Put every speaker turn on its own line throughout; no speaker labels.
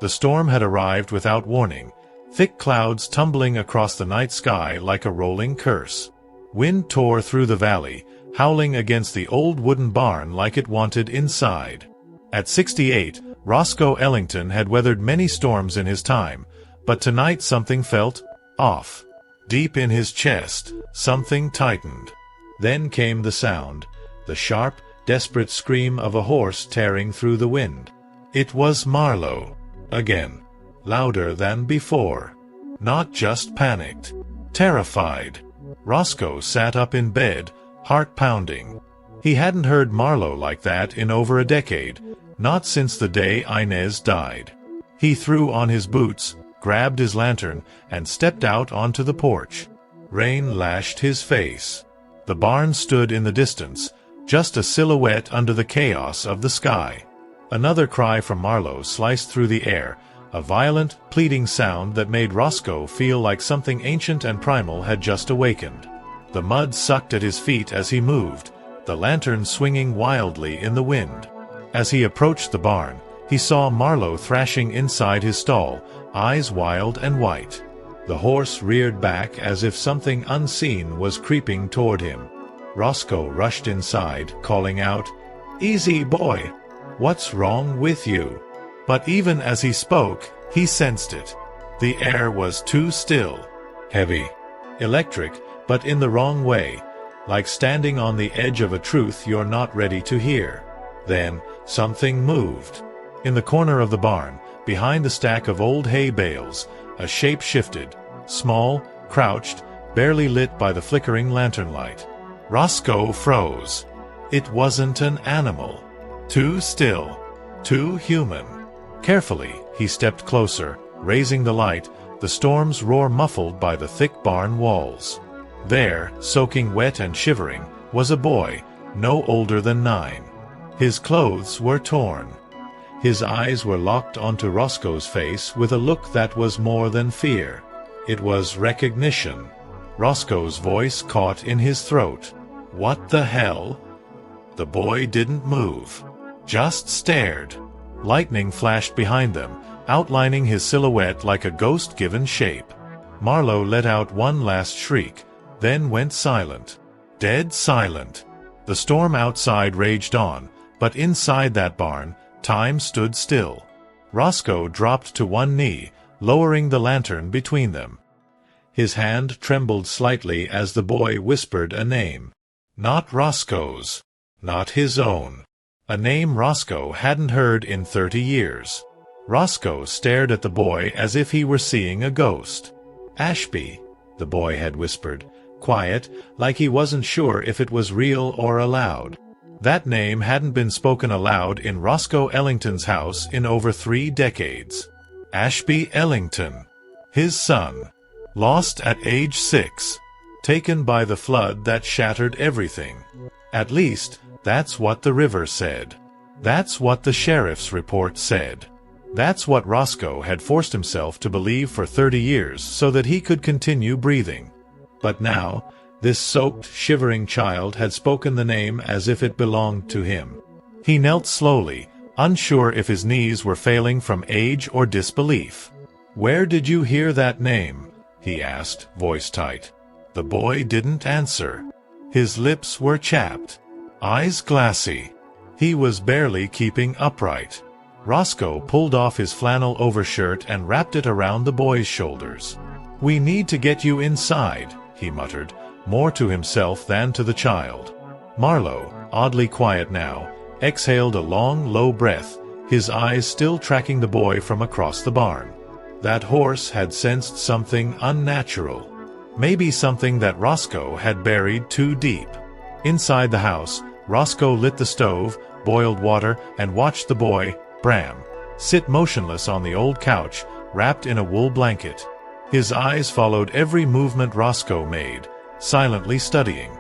The storm had arrived without warning, thick clouds tumbling across the night sky like a rolling curse. Wind tore through the valley, howling against the old wooden barn like it wanted inside. At 68, Roscoe Ellington had weathered many storms in his time, but tonight something felt off. Deep in his chest, something tightened. Then came the sound, the sharp, desperate scream of a horse tearing through the wind. It was Marlow. Again. Louder than before. Not just panicked. Terrified. Roscoe sat up in bed, heart pounding. He hadn't heard Marlow like that in over a decade, not since the day Inez died. He threw on his boots, grabbed his lantern, and stepped out onto the porch. Rain lashed his face. The barn stood in the distance, just a silhouette under the chaos of the sky. Another cry from Marlow sliced through the air, a violent, pleading sound that made Roscoe feel like something ancient and primal had just awakened. The mud sucked at his feet as he moved, the lantern swinging wildly in the wind. As he approached the barn, he saw Marlow thrashing inside his stall, eyes wild and white. The horse reared back as if something unseen was creeping toward him. Roscoe rushed inside, calling out, "Easy, boy! What's wrong with you?" But even as he spoke, he sensed it. The air was too still, heavy, electric, but in the wrong way, like standing on the edge of a truth you're not ready to hear. Then, something moved. In the corner of the barn, behind the stack of old hay bales, a shape shifted, small, crouched, barely lit by the flickering lantern light. Roscoe froze. It wasn't an animal. Too still, too human. Carefully, he stepped closer, raising the light, the storm's roar muffled by the thick barn walls. There, soaking wet and shivering, was a boy, no older than 9. His clothes were torn. His eyes were locked onto Roscoe's face with a look that was more than fear. It was recognition. Roscoe's voice caught in his throat. "What the hell?" The boy didn't move. Just stared. Lightning flashed behind them, outlining his silhouette like a ghost given shape. Marlow let out one last shriek, then went silent. Dead silent. The storm outside raged on, but inside that barn, time stood still. Roscoe dropped to one knee, lowering the lantern between them. His hand trembled slightly as the boy whispered a name. Not Roscoe's. Not his own. A name Roscoe hadn't heard in 30 years. Roscoe stared at the boy as if he were seeing a ghost. "Ashby," the boy had whispered, quiet, like he wasn't sure if it was real or aloud. That name hadn't been spoken aloud in Roscoe Ellington's house in over 3 decades. Ashby Ellington. His son. Lost at age 6. Taken by the flood that shattered everything. At least, that's what the river said. That's what the sheriff's report said. That's what Roscoe had forced himself to believe for 30 years so that he could continue breathing. But now, this soaked, shivering child had spoken the name as if it belonged to him. He knelt slowly, unsure if his knees were failing from age or disbelief. "Where did you hear that name?" he asked, voice tight. The boy didn't answer. His lips were chapped, eyes glassy. He was barely keeping upright. Roscoe pulled off his flannel overshirt and wrapped it around the boy's shoulders. "We need to get you inside," he muttered, more to himself than to the child. Marlow, oddly quiet now, exhaled a long, low breath, his eyes still tracking the boy from across the barn. That horse had sensed something unnatural. Maybe something that Roscoe had buried too deep. Inside the house, Roscoe lit the stove, boiled water, and watched the boy, Bram, sit motionless on the old couch, wrapped in a wool blanket. His eyes followed every movement Roscoe made, silently studying.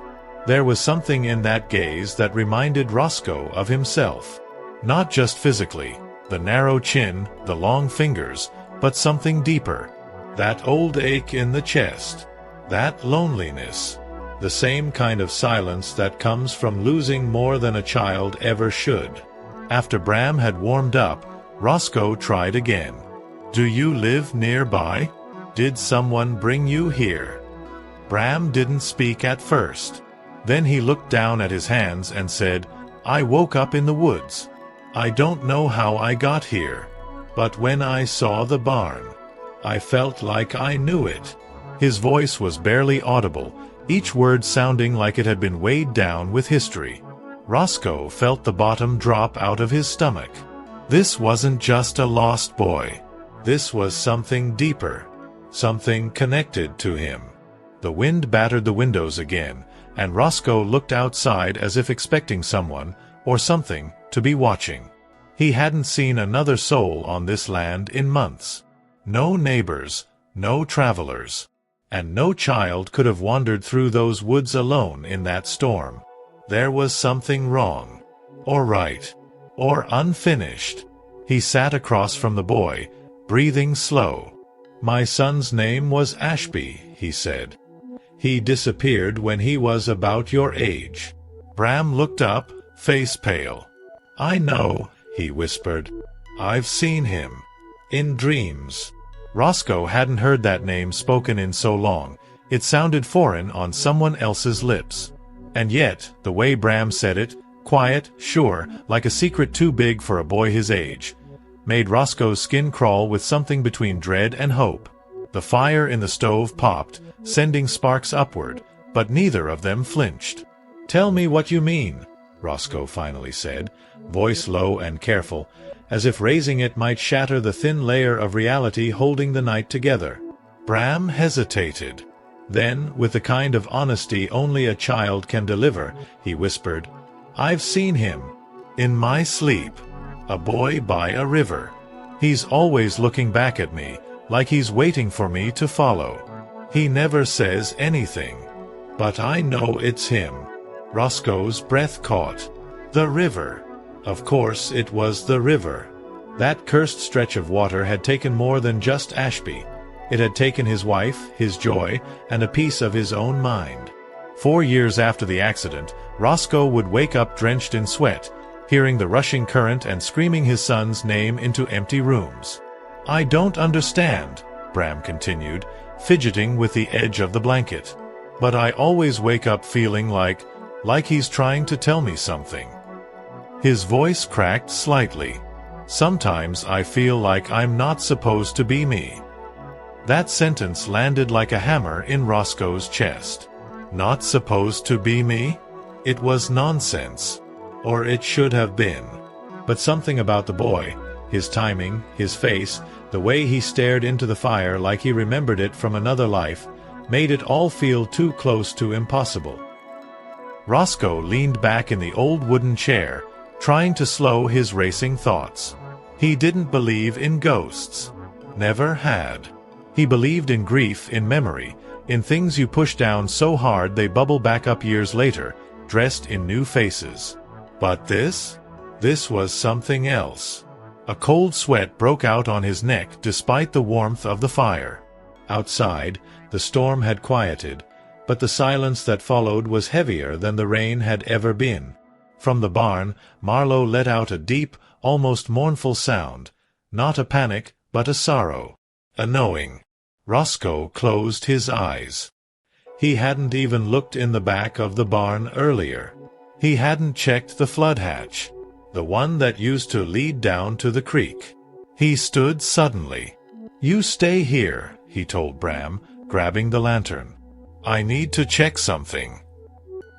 There was something in that gaze that reminded Roscoe of himself. Not just physically, the narrow chin, the long fingers, but something deeper. That old ache in the chest. That loneliness. The same kind of silence that comes from losing more than a child ever should. After Bram had warmed up, Roscoe tried again. Do you live nearby? Did someone bring you here?" Bram didn't speak at first. Then he looked down at his hands and said, "I woke up in the woods. I don't know how I got here. But when I saw the barn, I felt like I knew it." His voice was barely audible, each word sounding like it had been weighed down with history. Roscoe felt the bottom drop out of his stomach. This wasn't just a lost boy. This was something deeper, something connected to him. The wind battered the windows again, and Roscoe looked outside as if expecting someone, or something, to be watching. He hadn't seen another soul on this land in months. No neighbors, no travelers. And no child could have wandered through those woods alone in that storm. There was something wrong, or right, or unfinished. He sat across from the boy, breathing slow. "My son's name was Ashby," he said. "He disappeared when he was about your age." Bram looked up, face pale. "I know," he whispered. "I've seen him. In dreams." Roscoe hadn't heard that name spoken in so long. It sounded foreign on someone else's lips. And yet, the way Bram said it, quiet, sure, like a secret too big for a boy his age, made Roscoe's skin crawl with something between dread and hope. The fire in the stove popped, sending sparks upward, but neither of them flinched. "Tell me what you mean," Roscoe finally said, voice low and careful, as if raising it might shatter the thin layer of reality holding the night together. Bram hesitated. Then, with the kind of honesty only a child can deliver, he whispered, "I've seen him. In my sleep. A boy by a river. He's always looking back at me, like he's waiting for me to follow. He never says anything. But I know it's him." Roscoe's breath caught. The river. Of course it was the river. That cursed stretch of water had taken more than just Ashby. It had taken his wife, his joy, and a piece of his own mind. 4 years after the accident, Roscoe would wake up drenched in sweat, hearing the rushing current and screaming his son's name into empty rooms. "I don't understand," Bram continued, fidgeting with the edge of the blanket. "But I always wake up feeling like he's trying to tell me something." His voice cracked slightly. "Sometimes I feel like I'm not supposed to be me." That sentence landed like a hammer in Roscoe's chest. Not supposed to be me? It was nonsense. Or it should have been. But something about the boy, his timing, his face, the way he stared into the fire like he remembered it from another life, made it all feel too close to impossible. Roscoe leaned back in the old wooden chair, trying to slow his racing thoughts. He didn't believe in ghosts. Never had. He believed in grief, in memory, in things you push down so hard they bubble back up years later, dressed in new faces. But this was something else. A cold sweat broke out on his neck despite the warmth of the fire. Outside, the storm had quieted, but the silence that followed was heavier than the rain had ever been. From the barn, Marlow let out a deep, almost mournful sound, not a panic, but a sorrow, a knowing. Roscoe closed his eyes. He hadn't even looked in the back of the barn earlier. He hadn't checked the flood hatch, the one that used to lead down to the creek. He stood suddenly. "You stay here," he told Bram, grabbing the lantern. "I need to check something."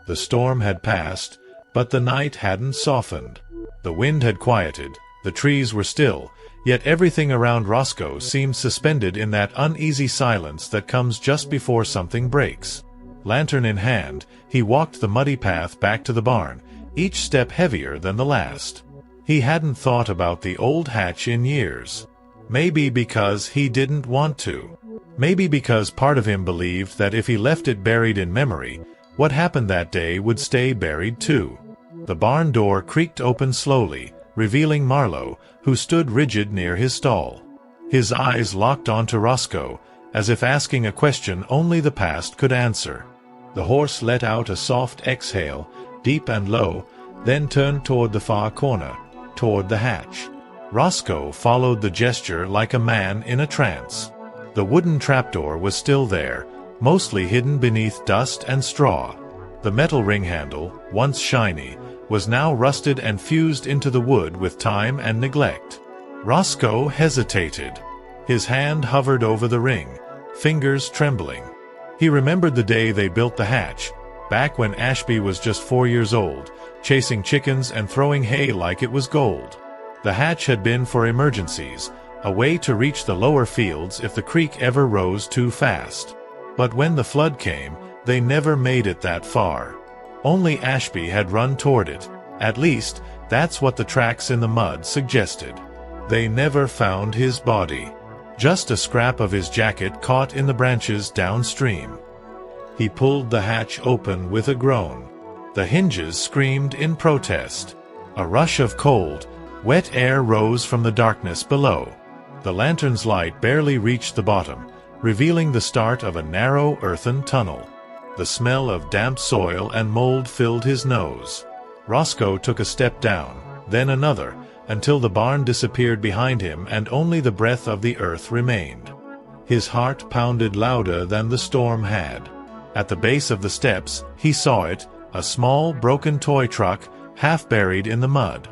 The storm had passed, but the night hadn't softened. The wind had quieted, the trees were still, yet everything around Roscoe seemed suspended in that uneasy silence that comes just before something breaks. Lantern in hand, he walked the muddy path back to the barn, each step heavier than the last. He hadn't thought about the old hatch in years. Maybe because he didn't want to. Maybe because part of him believed that if he left it buried in memory, what happened that day would stay buried too. The barn door creaked open slowly, revealing Marlow, who stood rigid near his stall. His eyes locked onto Roscoe, as if asking a question only the past could answer. The horse let out a soft exhale, deep and low, then turned toward the far corner, toward the hatch. Roscoe followed the gesture like a man in a trance. The wooden trapdoor was still there, mostly hidden beneath dust and straw. The metal ring handle, once shiny, was now rusted and fused into the wood with time and neglect. Roscoe hesitated. His hand hovered over the ring, fingers trembling. He remembered the day they built the hatch, back when Ashby was just 4 years old, chasing chickens and throwing hay like it was gold. The hatch had been for emergencies, a way to reach the lower fields if the creek ever rose too fast. But when the flood came, they never made it that far. Only Ashby had run toward it. At least, that's what the tracks in the mud suggested. They never found his body. Just a scrap of his jacket caught in the branches downstream. He pulled the hatch open with a groan. The hinges screamed in protest. A rush of cold, wet air rose from the darkness below. The lantern's light barely reached the bottom, revealing the start of a narrow earthen tunnel. The smell of damp soil and mold filled his nose. Roscoe took a step down, then another, until the barn disappeared behind him and only the breath of the earth remained. His heart pounded louder than the storm had. At the base of the steps, he saw it, a small, broken toy truck, half buried in the mud.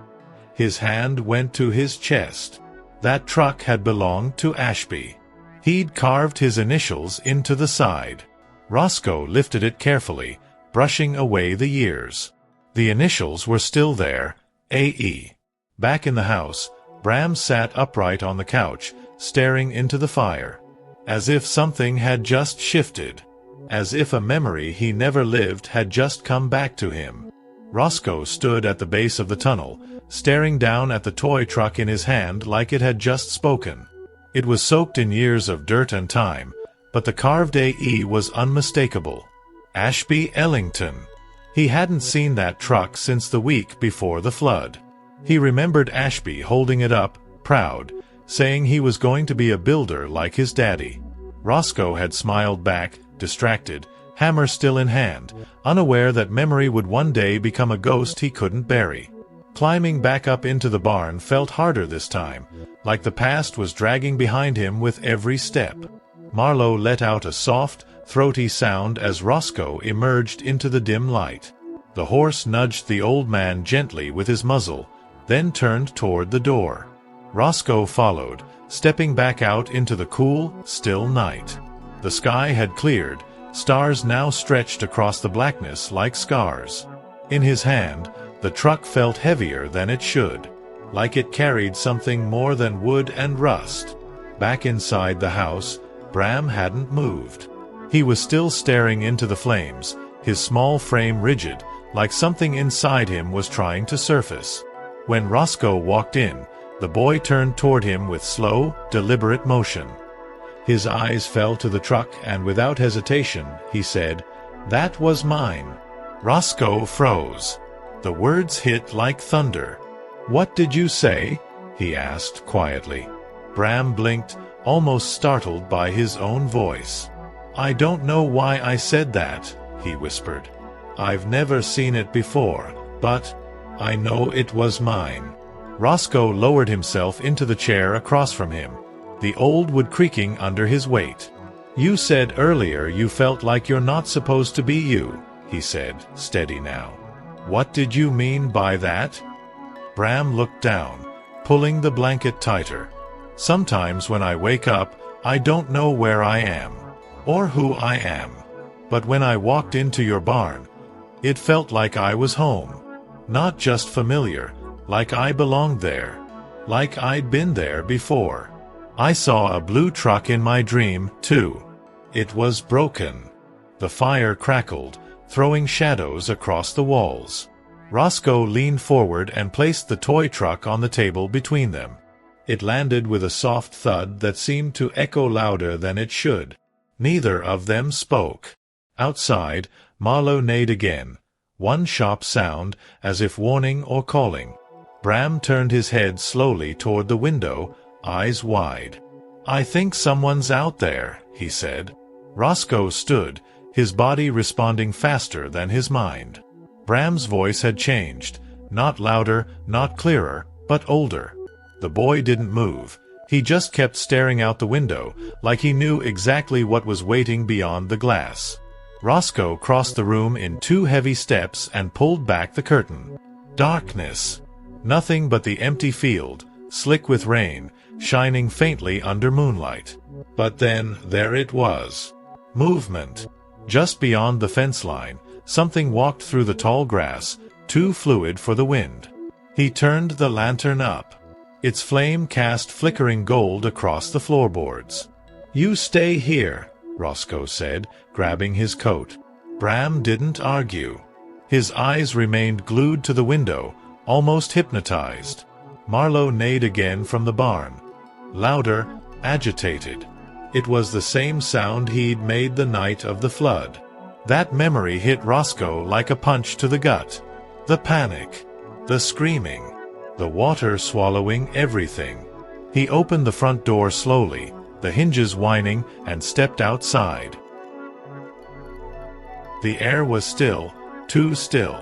His hand went to his chest. That truck had belonged to Ashby. He'd carved his initials into the side. Roscoe lifted it carefully, brushing away the years. The initials were still there, A.E. Back in the house, Bram sat upright on the couch, staring into the fire. As if something had just shifted. As if a memory he never lived had just come back to him. Roscoe stood at the base of the tunnel, staring down at the toy truck in his hand like it had just spoken. It was soaked in years of dirt and time, but the carved A.E. was unmistakable. Ashby Ellington. He hadn't seen that truck since the week before the flood. He remembered Ashby holding it up, proud, saying he was going to be a builder like his daddy. Roscoe had smiled back, distracted, hammer still in hand, unaware that memory would one day become a ghost he couldn't bury. Climbing back up into the barn felt harder this time, like the past was dragging behind him with every step. Marlow let out a soft, throaty sound as Roscoe emerged into the dim light. The horse nudged the old man gently with his muzzle, then turned toward the door. Roscoe followed, stepping back out into the cool, still night. The sky had cleared, stars now stretched across the blackness like scars. In his hand, the truck felt heavier than it should, like it carried something more than wood and rust. Back inside the house, Bram hadn't moved. He was still staring into the flames, his small frame rigid, like something inside him was trying to surface. When Roscoe walked in, the boy turned toward him with slow, deliberate motion. His eyes fell to the truck and without hesitation, he said, "That was mine." Roscoe froze. The words hit like thunder. "What did you say?" he asked quietly. Bram blinked, almost startled by his own voice. "I don't know why I said that," he whispered. "I've never seen it before, but I know it was mine." Roscoe lowered himself into the chair across from him, the old wood creaking under his weight. "You said earlier you felt like you're not supposed to be you," he said, steady now. "What did you mean by that?" Bram looked down, pulling the blanket tighter. "Sometimes when I wake up, I don't know where I am, or who I am. But when I walked into your barn, it felt like I was home. Not just familiar, like I belonged there, like I'd been there before. I saw a blue truck in my dream, too. It was broken." The fire crackled, throwing shadows across the walls. Roscoe leaned forward and placed the toy truck on the table between them. It landed with a soft thud that seemed to echo louder than it should. Neither of them spoke. Outside, Marlow neighed again, one sharp sound, as if warning or calling. Bram turned his head slowly toward the window, eyes wide. "I think someone's out there," he said. Roscoe stood, his body responding faster than his mind. Bram's voice had changed, not louder, not clearer, but older. The boy didn't move. He just kept staring out the window, like he knew exactly what was waiting beyond the glass. Roscoe crossed the room in 2 heavy steps and pulled back the curtain. Darkness. Nothing but the empty field, slick with rain, shining faintly under moonlight. But then, there it was. Movement. Just beyond the fence line, something walked through the tall grass, too fluid for the wind. He turned the lantern up. Its flame cast flickering gold across the floorboards. "You stay here," Roscoe said, grabbing his coat. Bram didn't argue. His eyes remained glued to the window, almost hypnotized. Marlow neighed again from the barn. Louder, agitated. It was the same sound he'd made the night of the flood. That memory hit Roscoe like a punch to the gut. The panic. The screaming. The water swallowing everything. He opened the front door slowly, the hinges whining, and stepped outside. The air was still, too still.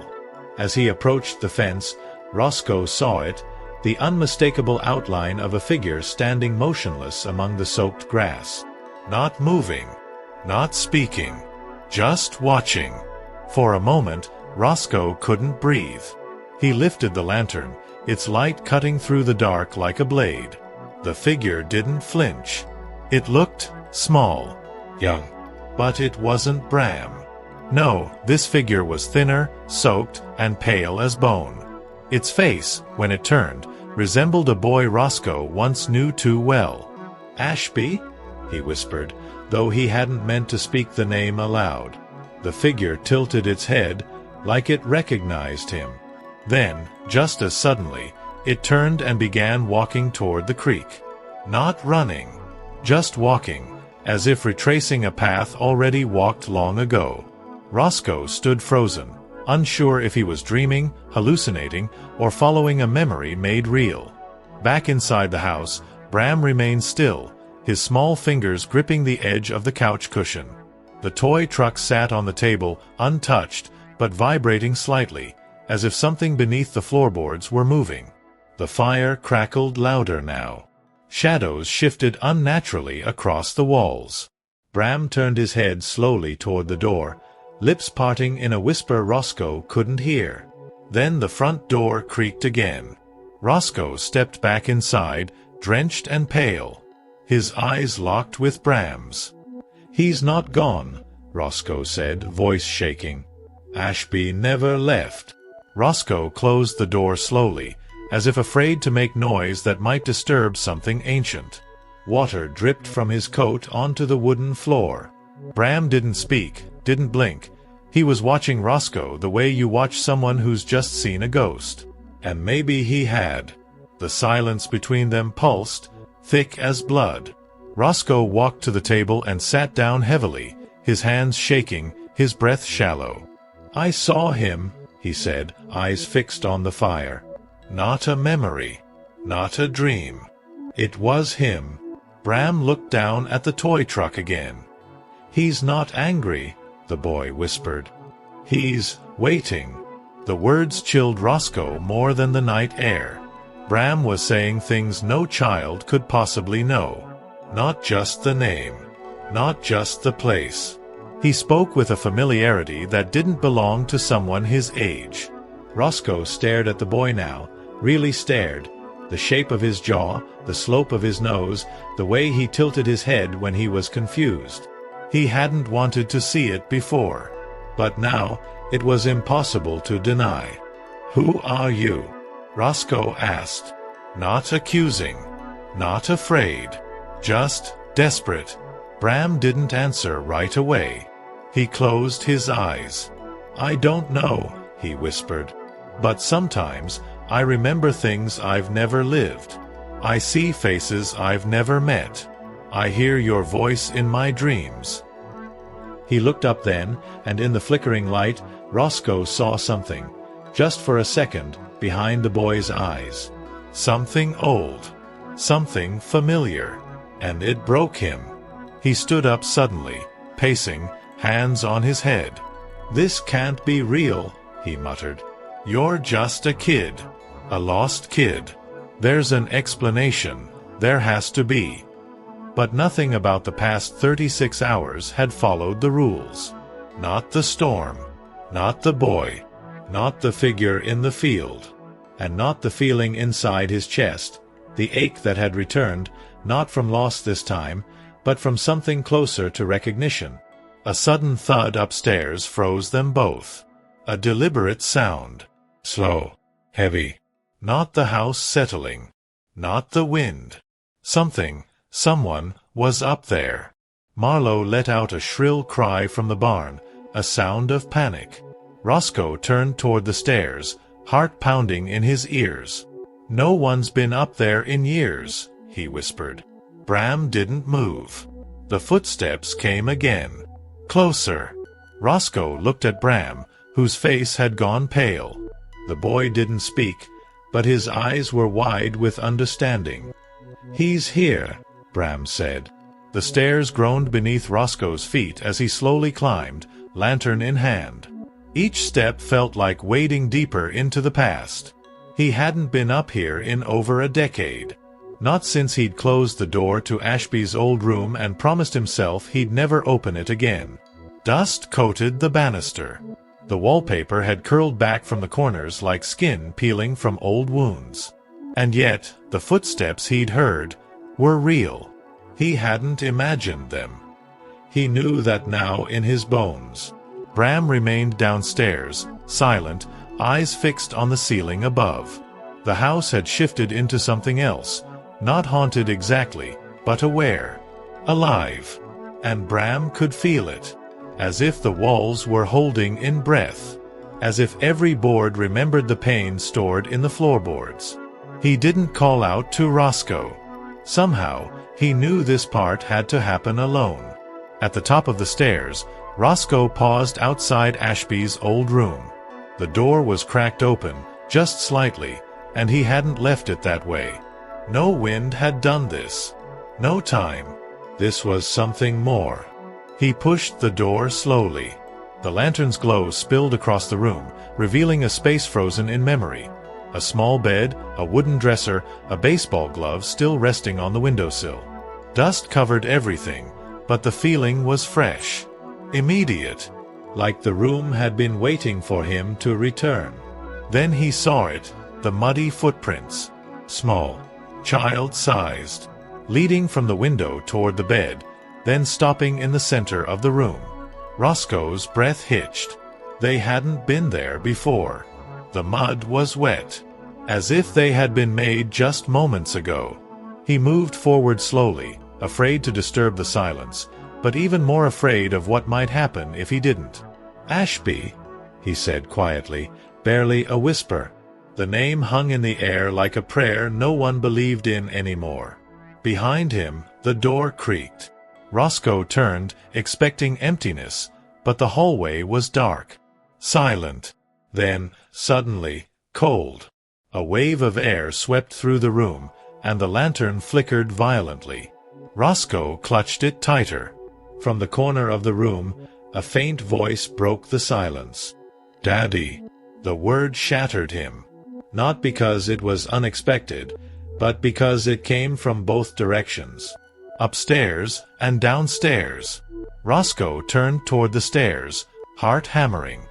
As he approached the fence, Roscoe saw it, the unmistakable outline of a figure standing motionless among the soaked grass. Not moving, not speaking, just watching. For a moment, Roscoe couldn't breathe. He lifted the lantern, its light cutting through the dark like a blade. The figure didn't flinch. It looked small, young. But it wasn't Bram. No, this figure was thinner, soaked, and pale as bone. Its face, when it turned, resembled a boy Roscoe once knew too well. "Ashby?" he whispered, though he hadn't meant to speak the name aloud. The figure tilted its head, like it recognized him. Then, just as suddenly, it turned and began walking toward the creek. Not running, just walking, as if retracing a path already walked long ago. Roscoe stood frozen, unsure if he was dreaming, hallucinating, or following a memory made real. Back inside the house, Bram remained still, his small fingers gripping the edge of the couch cushion. The toy truck sat on the table, untouched, but vibrating slightly, as if something beneath the floorboards were moving. The fire crackled louder now. Shadows shifted unnaturally across the walls. Bram turned his head slowly toward the door, lips parting in a whisper Roscoe couldn't hear. Then the front door creaked again. Roscoe stepped back inside, drenched and pale. His eyes locked with Bram's. "He's not gone," Roscoe said, voice shaking. "Ashby never left." Roscoe closed the door slowly, as if afraid to make noise that might disturb something ancient. Water dripped from his coat onto the wooden floor. Bram didn't speak, didn't blink. He was watching Roscoe the way you watch someone who's just seen a ghost. And maybe he had. The silence between them pulsed, thick as blood. Roscoe walked to the table and sat down heavily, his hands shaking, his breath shallow. "I saw him," he said, eyes fixed on the fire. "Not a memory, not a dream. It was him." Bram looked down at the toy truck again. "He's not angry," the boy whispered. "He's waiting." The words chilled Roscoe more than the night air. Bram was saying things no child could possibly know. Not just the name. Not just the place. He spoke with a familiarity that didn't belong to someone his age. Roscoe stared at the boy now, really stared. The shape of his jaw, the slope of his nose, the way he tilted his head when he was confused. He hadn't wanted to see it before. But now, it was impossible to deny. "Who are you?" Roscoe asked. Not accusing. Not afraid. Just desperate. Bram didn't answer right away. He closed his eyes. "I don't know," he whispered. "But sometimes, I remember things I've never lived. I see faces I've never met. I hear your voice in my dreams." He looked up then, and in the flickering light, Roscoe saw something, just for a second, behind the boy's eyes. Something old. Something familiar. And it broke him. He stood up suddenly, pacing, hands on his head. "This can't be real," he muttered. "You're just a kid. A lost kid. There's an explanation, there has to be. But nothing about the past 36 hours had followed the rules. Not the storm, not the boy, not the figure in the field, and not the feeling inside his chest, the ache that had returned, not from loss this time, but from something closer to recognition. A sudden thud upstairs froze them both. A deliberate sound. Slow, heavy. Not the house settling. Not the wind. Something, someone, was up there. Marlow let out a shrill cry from the barn, a sound of panic. Roscoe turned toward the stairs, heart pounding in his ears. "No one's been up there in years," he whispered. Bram didn't move. The footsteps came again. Closer. Roscoe looked at Bram, whose face had gone pale. The boy didn't speak, but his eyes were wide with understanding. "He's here," Bram said. The stairs groaned beneath Roscoe's feet as he slowly climbed, lantern in hand. Each step felt like wading deeper into the past. He hadn't been up here in over a decade. Not since he'd closed the door to Ashby's old room and promised himself he'd never open it again. Dust coated the banister. The wallpaper had curled back from the corners like skin peeling from old wounds. And yet, the footsteps he'd heard were real. He hadn't imagined them. He knew that now in his bones. Bram remained downstairs, silent, eyes fixed on the ceiling above. The house had shifted into something else, not haunted exactly, but aware, alive. And Bram could feel it, as if the walls were holding in breath, as if every board remembered the pain stored in the floorboards. He didn't call out to Roscoe. Somehow, he knew this part had to happen alone. At the top of the stairs, Roscoe paused outside Ashby's old room. The door was cracked open, just slightly, and he hadn't left it that way. No wind had done this. No time. This was something more. He pushed the door slowly. The lantern's glow spilled across the room, revealing a space frozen in memory. A small bed, a wooden dresser, a baseball glove still resting on the windowsill. Dust covered everything, but the feeling was fresh. Immediate. Like the room had been waiting for him to return. Then he saw it, the muddy footprints. Small, child-sized, leading from the window toward the bed, then stopping in the center of the room. Roscoe's breath hitched. They hadn't been there before. The mud was wet, as if they had been made just moments ago. He moved forward slowly, afraid to disturb the silence, but even more afraid of what might happen if he didn't. "Ashby," he said quietly, barely a whisper. The name hung in the air like a prayer no one believed in anymore. Behind him, the door creaked. Roscoe turned, expecting emptiness, but the hallway was dark. Silent. Then, suddenly, cold. A wave of air swept through the room, and the lantern flickered violently. Roscoe clutched it tighter. From the corner of the room, a faint voice broke the silence. "Daddy." The word shattered him. Not because it was unexpected, but because it came from both directions. Upstairs and downstairs. Roscoe turned toward the stairs, heart hammering.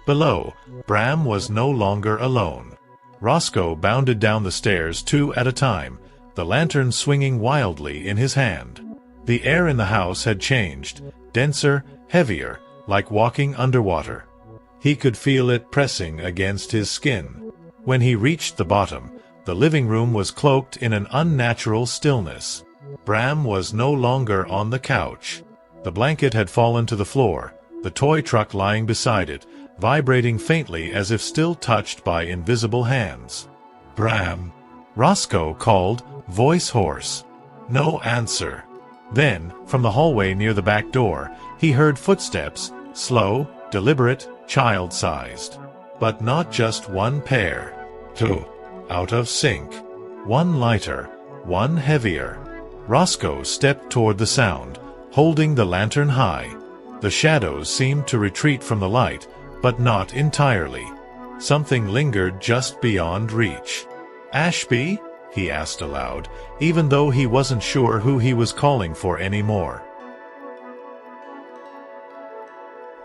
Below, Bram was no longer alone. Roscoe bounded down the stairs 2 at a time, the lantern swinging wildly in his hand. The air in the house had changed, denser, heavier, like walking underwater. He could feel it pressing against his skin. When he reached the bottom, the living room was cloaked in an unnatural stillness. Bram was no longer on the couch. The blanket had fallen to the floor, the toy truck lying beside it, vibrating faintly as if still touched by invisible hands. "Bram!" Roscoe called, voice hoarse. No answer. Then, from the hallway near the back door, he heard footsteps, slow, deliberate, child-sized. But not just one pair. 2. Out of sync. One lighter, one heavier. Roscoe stepped toward the sound, holding the lantern high. The shadows seemed to retreat from the light, but not entirely. Something lingered just beyond reach. "Ashby?" he asked aloud, even though he wasn't sure who he was calling for anymore.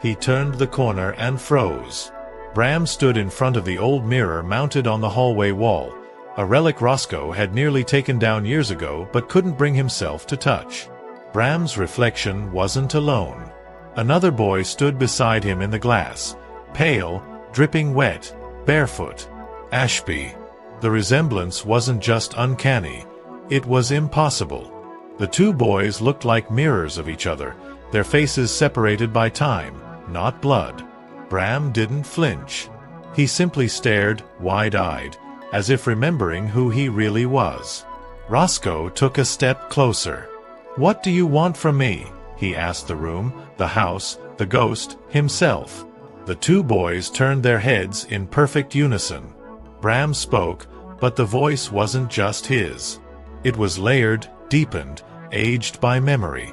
He turned the corner and froze. Bram stood in front of the old mirror mounted on the hallway wall, a relic Roscoe had nearly taken down years ago but couldn't bring himself to touch. Bram's reflection wasn't alone. Another boy stood beside him in the glass, pale, dripping wet, barefoot. Ashby. The resemblance wasn't just uncanny, it was impossible. The two boys looked like mirrors of each other, their faces separated by time, not blood. Bram didn't flinch. He simply stared, wide-eyed, as if remembering who he really was. Roscoe took a step closer. "What do you want from me?" he asked the room, the house, the ghost, himself. The two boys turned their heads in perfect unison. Bram spoke, but the voice wasn't just his. It was layered, deepened, aged by memory.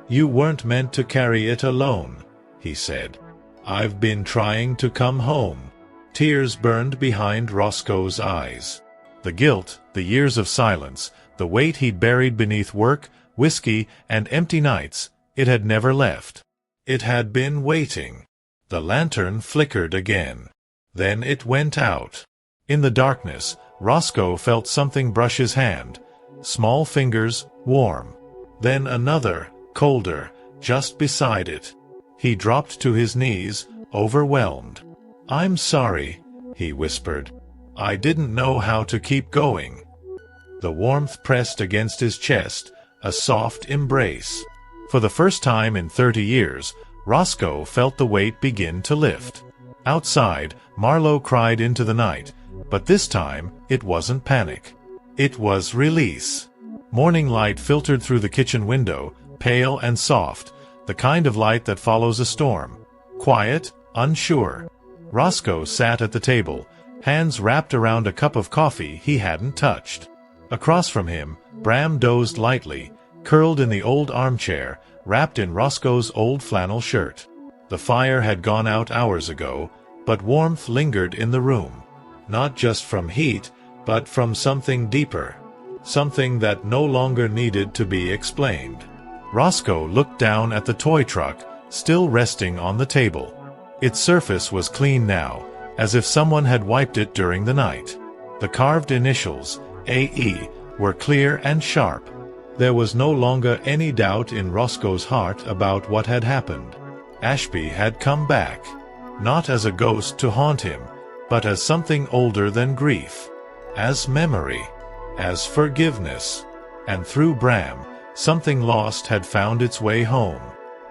"You weren't meant to carry it alone," he said. "I've been trying to come home." Tears burned behind Roscoe's eyes. The guilt, the years of silence, the weight he'd buried beneath work, whiskey, and empty nights, it had never left. It had been waiting. The lantern flickered again. Then it went out. In the darkness, Roscoe felt something brush his hand. Small fingers, warm. Then another, colder, just beside it. He dropped to his knees, overwhelmed. "I'm sorry," he whispered. "I didn't know how to keep going." The warmth pressed against his chest, a soft embrace. For the first time in 30 years, Roscoe felt the weight begin to lift. Outside, Marlow cried into the night, but this time it wasn't panic. It was release. Morning light filtered through the kitchen window, pale and soft, the kind of light that follows a storm. Quiet, unsure. Roscoe sat at the table, hands wrapped around a cup of coffee he hadn't touched. Across from him, Bram dozed lightly, curled in the old armchair, wrapped in Roscoe's old flannel shirt. The fire had gone out hours ago, but warmth lingered in the room. Not just from heat, but from something deeper. Something that no longer needed to be explained. Roscoe looked down at the toy truck, still resting on the table. Its surface was clean now, as if someone had wiped it during the night. The carved initials, A.E., were clear and sharp. There was no longer any doubt in Roscoe's heart about what had happened. Ashby had come back. Not as a ghost to haunt him, but as something older than grief. As memory. As forgiveness. And through Bram, something lost had found its way home.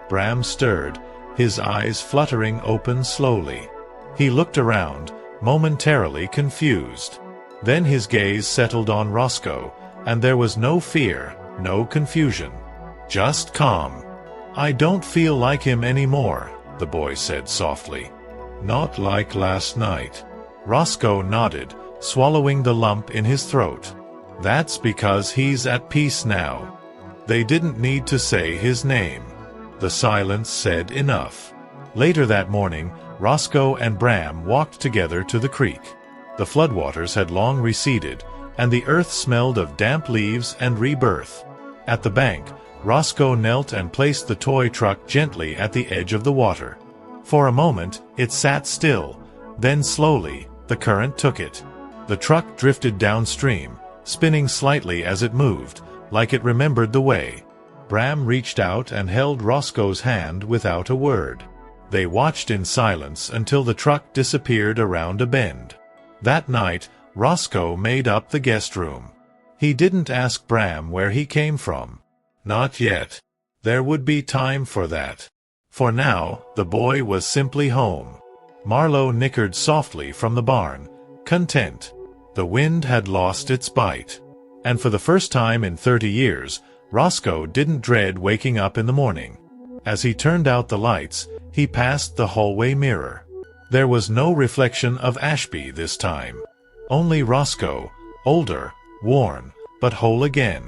Bram stirred, his eyes fluttering open slowly. He looked around, momentarily confused. Then his gaze settled on Roscoe, and there was no fear, no confusion. Just calm. "I don't feel like him anymore," the boy said softly. "Not like last night." Roscoe nodded, swallowing the lump in his throat. "That's because he's at peace now." They didn't need to say his name. The silence said enough. Later that morning, Roscoe and Bram walked together to the creek. The floodwaters had long receded, and the earth smelled of damp leaves and rebirth. At the bank, Roscoe knelt and placed the toy truck gently at the edge of the water. For a moment, it sat still. Then slowly, the current took it. The truck drifted downstream, spinning slightly as it moved, like it remembered the way. Bram reached out and held Roscoe's hand without a word. They watched in silence until the truck disappeared around a bend. That night, Roscoe made up the guest room. He didn't ask Bram where he came from. Not yet. There would be time for that. For now, the boy was simply home. Marlow nickered softly from the barn, content. The wind had lost its bite. And for the first time in 30 years, Roscoe didn't dread waking up in the morning. As he turned out the lights, he passed the hallway mirror. There was no reflection of Ashby this time. Only Roscoe, older, worn, but whole again.